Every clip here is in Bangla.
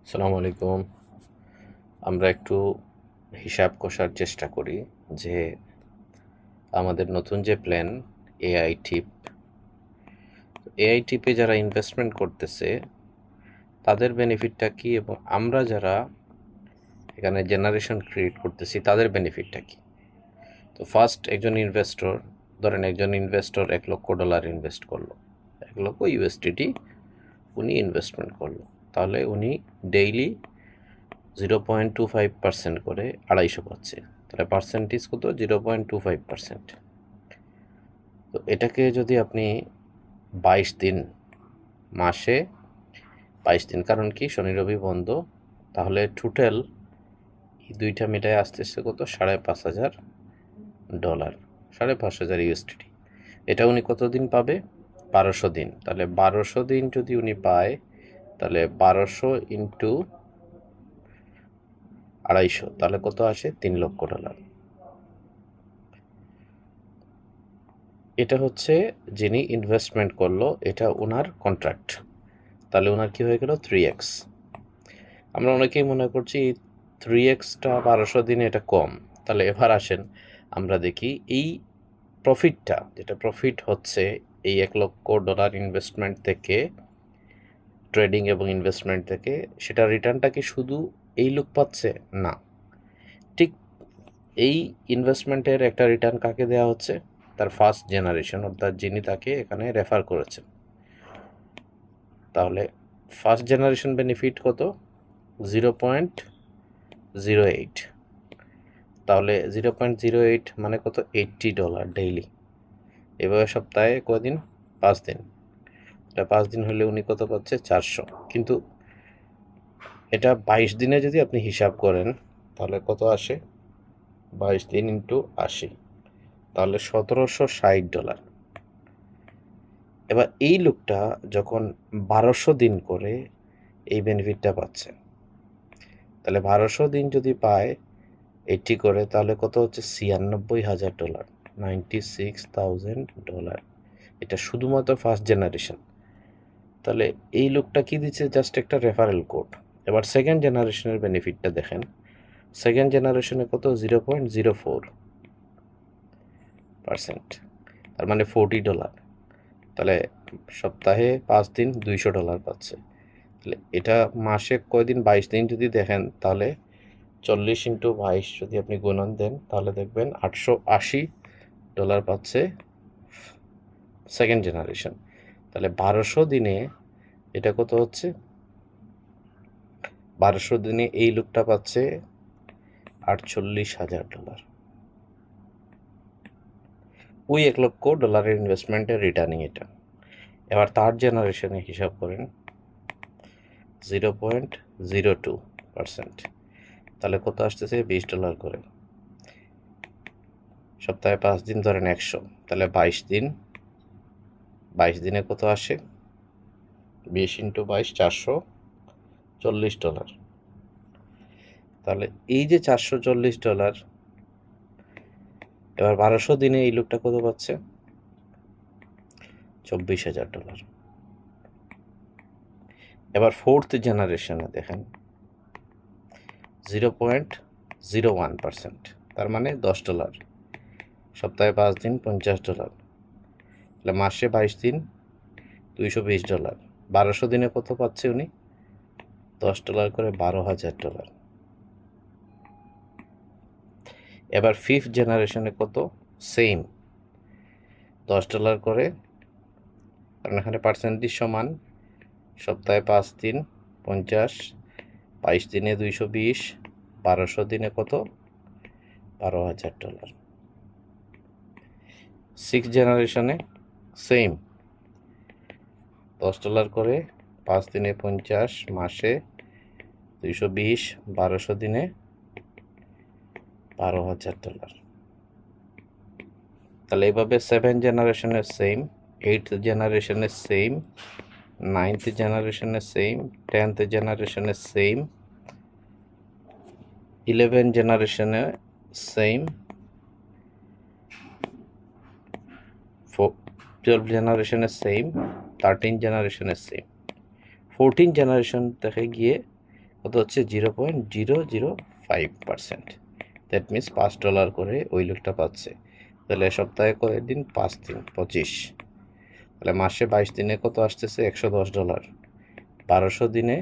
আসসালামু আলাইকুম। আমরা একটু হিসাব কষার চেষ্টা করি যে আমাদের নতুন যে প্ল্যান এআই টিপ, এআই টিপে যারা ইনভেস্টমেন্ট করতেছে তাদের বেনিফিটটা কি এবং আমরা যারা এখানে জেনারেশন ক্রিয়েট করতেছি তাদের বেনিফিটটা কি। তো ফার্স্ট একজন ইনভেস্টর, ধরেন একজন ইনভেস্টর $1,00,000 ইনভেস্ট করলো, 1,00,000 ইউএসডিটি উনি ইনভেস্টমেন্ট করলো, তাহলে উনি ডেইলি 0.25% করে 250 পাচ্ছে। তাহলে পার্সেন্টেজ কত? 0.25%। তো এটাকে যদি আপনি 22 দিন, মাসে 22 দিন, কারণ কি শনি রবি বন্ধ, তাহলে টোটাল এই দুইটা মিটায় আসতেছে কত? $5,500, 5,500 ইউএসডিটি। এটা উনি কতদিন পাবে? 1200 দিন। তাহলে 1200 দিন যদি উনি পায়, তাহলে 1200 ইন্টু 250, তাহলে কত আসে? $3,00,000। এটা হচ্ছে যিনি ইনভেস্টমেন্ট করলো, এটা ওনার কন্ট্রাক্ট। তাহলে ওনার কি হয়ে গেল? 3x। আমরা অনেকেই মনে করছি 3xটা 1200 দিনে এটা কম। তাহলে এবার আসেন আমরা দেখি এই প্রফিটটা, যেটা প্রফিট হচ্ছে এই $1,00,000 ইনভেস্টমেন্ট থেকে, ট্রেডিং এবং ইনভেস্টমেন্ট থেকে, সেটা রিটার্নটা কি শুধু এই লোক পাচ্ছে? না, ঠিক এই ইনভেস্টমেন্টের একটা রিটার্ন কাকে দেওয়া হচ্ছে? তার ফার্স্ট জেনারেশন, অর্থাৎ যিনি তাকে এখানে রেফার করেছেন। তাহলে ফার্স্ট জেনারেশন বেনিফিট কত? 0.08। তাহলে 0.08 মানে কত? $80 ডেইলি। এভাবে সপ্তাহে কদিন? 5 দিন। এটা 5 দিন হলে উনি কত পাচ্ছে? 400। কিন্তু এটা 22 দিনে যদি আপনি হিসাব করেন তাহলে কত আসে? 22 দিন ইন্টু 80, তাহলে $1,760। এবার এই লোকটা যখন 1200 দিন করে এই বেনিফিটটা পাচ্ছে, তাহলে 1200 দিন যদি পায় 80 করে, তাহলে কত হচ্ছে? $96,000, $96,000। এটা শুধুমাত্র ফার্স্ট জেনারেশন। তাহলে এই লোকটা কি দিচ্ছে? জাস্ট একটা রেফারেল কোড। এবার সেকেন্ড জেনারেশনের বেনিফিটটা দেখেন। সেকেন্ড জেনারেশনে কত? 0.04%, তার মানে $40। তাহলে সপ্তাহে 5 দিন $200 পাচ্ছে। তাহলে এটা মাসে কয়দিন? 22 দিন যদি দেখেন, তাহলে 40 ইন্টু 22 যদি আপনি গুণন দেন, তাহলে দেখবেন $880 পাচ্ছে সেকেন্ড জেনারেশন। তাহলে 1200 দিনে এটা কত হচ্ছে? 1200 দিনে এই লোকটা পাচ্ছে $48,000। ওই $1,00,000 ইনভেস্টমেন্টের রিটার্নিং এটা। এবার থার্ড জেনারেশনে হিসাব করেন, 0.02%, তাহলে কত আসতেছে? $20 করে। সপ্তাহে 5 দিন, ধরেন 100, তাহলে 22 দিনে কত আসে? 20 ইন্টু 22, $440। তাহলে এই যে $440, এবার 1200 দিনে এই লোকটা কত পাচ্ছে? $24,000। এবার ফোর্থ জেনারেশনে দেখেন, 0.01%, তার মানে $10, সপ্তাহে 5 দিন $50, তাহলে মাসে 22 দিন $220। 1200 দিনে কত পাচ্ছে উনি? $10 করে, $12,000। এবার ফিফথ জেনারেশনে কত? সেম $10 করে, কারণ এখানে পার্সেন্টেজ সমান। সপ্তাহে 5 দিন 50, 22 দিনে 220, 1200 দিনে কত? $12,000। সিক্স জেনারেশনে সেম $10 করে, 5 দিনে 50, মাসে 220, 1200 দিনে $12,000। তাহলে এইভাবে সেভেন জেনারেশনের সেম, এইটথ জেনারেশনের সেম, নাইনথ জেনারেশনের সেম, 10th জেনারেশনের সেম, 11 জেনারেশনে সেম, 12 জেনারেশনের সেম, 13 জেনারেশনের সেম। 14 জেনারেশন থেকে গিয়ে কত হচ্ছে 0.005%। দ্যাট মিনস $5 করে ওই লোকটা পাচ্ছে। তাহলে সপ্তাহে কয়দিন? 5 দিন, 25। তাহলে মাসে 22 দিনে কত আসতেছে? $110। 1200 দিনে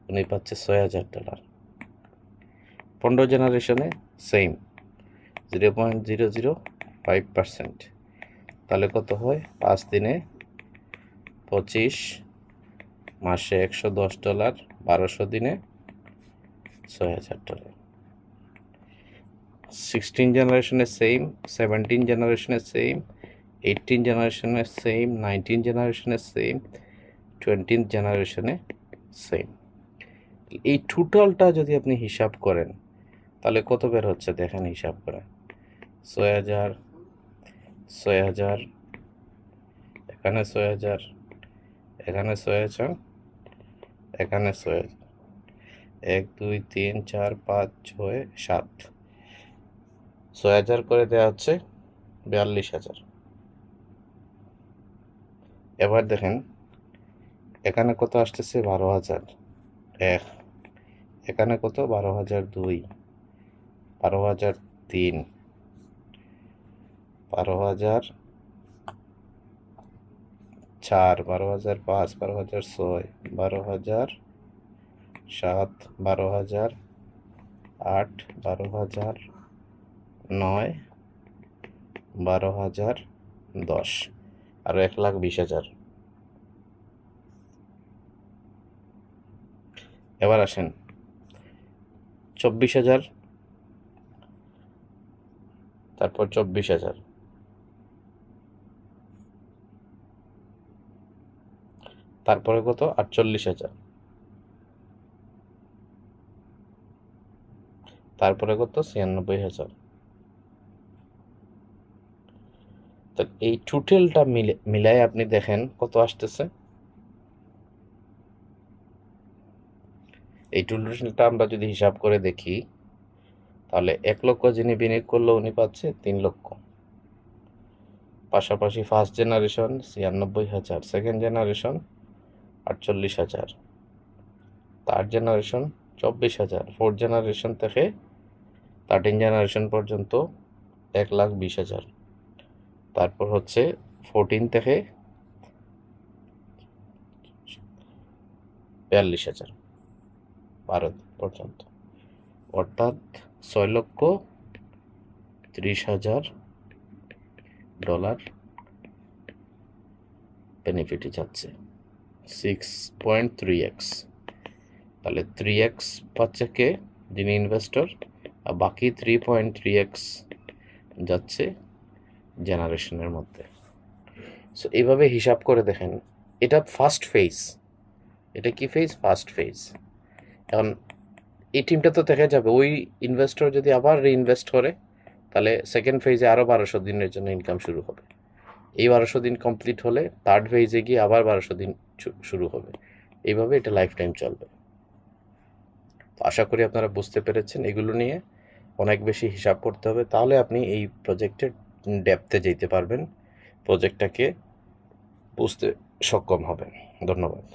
উনি পাচ্ছে $6000। 15 জেনারেশনে সেম 0.005%। তাহলে কত হয়? 5 দিনে 25, মাসে $110, 1200 দিনে $6000। 16 জেনারেশনে সেম, 17 জেনারেশনে সেম, 18 জেনারেশনে সেম, 19 জেনারেশনে সেম, 20 জেনারেশনে সেম। এই টোটালটা যদি আপনি হিসাব করেন তাহলে কত বের হচ্ছে দেখেন, হিসাব করে 6000, 6000, এখানে 6000, এখানে 6000, এখানে 6000, 1 2 3 4 5 6 7, 6000 করে দেওয়া হচ্ছে 42000। এবার দেখেন এখানে কত আসতেছে? 12001, এখানে কত? 12002, 12003, 12004, 12005, 12006, 12007, 12008, 12009, 12010 আর 1,20,000। এবার আসেন 24,000, তারপর 24,000, তারপরে কত? 48,000, তারপরে কত? 96,000। তো এই টোটালটা মিলাই আপনি দেখেন কত আসতেছে। এই টোটালটা আমরা যদি হিসাব করে দেখি তাহলে 1 লক্ষ যিনি বিনিয়োগ করলো উনি পাচ্ছে 3 লক্ষ। পাশাপাশি first generation 96,000, second generation 48,000, third generation 24,000, fourth generation থেকে 13 জেনারেশন পর্যন্ত 1,20,000, তারপর হচ্ছে 14 থেকে 42,000, 12 পর্যন্ত, অর্থাৎ $6,30,000 বেনিফিটে যাচ্ছে 6.3x। তাহলে 3x পাচ্ছে কে? যিনি ইনভেস্টর, আর বাকি 3.3x যাচ্ছে জেনারেশনের মধ্যে। সো এইভাবে হিসাব করে দেখেন, এটা ফার্স্ট ফেজ। এটা কি ফেজ? First phase. এখন এই টিমটা তো দেখা যাবে ওই ইনভেস্টর যদি আবার রিইনভেস্ট করে তাহলে সেকেন্ড ফেজে আরও 1200 দিনের জন্য ইনকাম শুরু হবে। এই 1200 দিন কমপ্লিট হলে থার্ড ফেজে গিয়ে আবার 1200 দিন শুরু হবে। এইভাবে এটা লাইফ টাইম চলবে। তো আশা করি আপনারা বুঝতে পেরেছেন। এগুলো নিয়ে অনেক বেশি হিসাব করতে হবে, তাহলে আপনি এই প্রজেক্টের ডেপথে যেতে পারবেন, প্রজেক্টটাকে বুঝতে সক্ষম হবেন। ধন্যবাদ।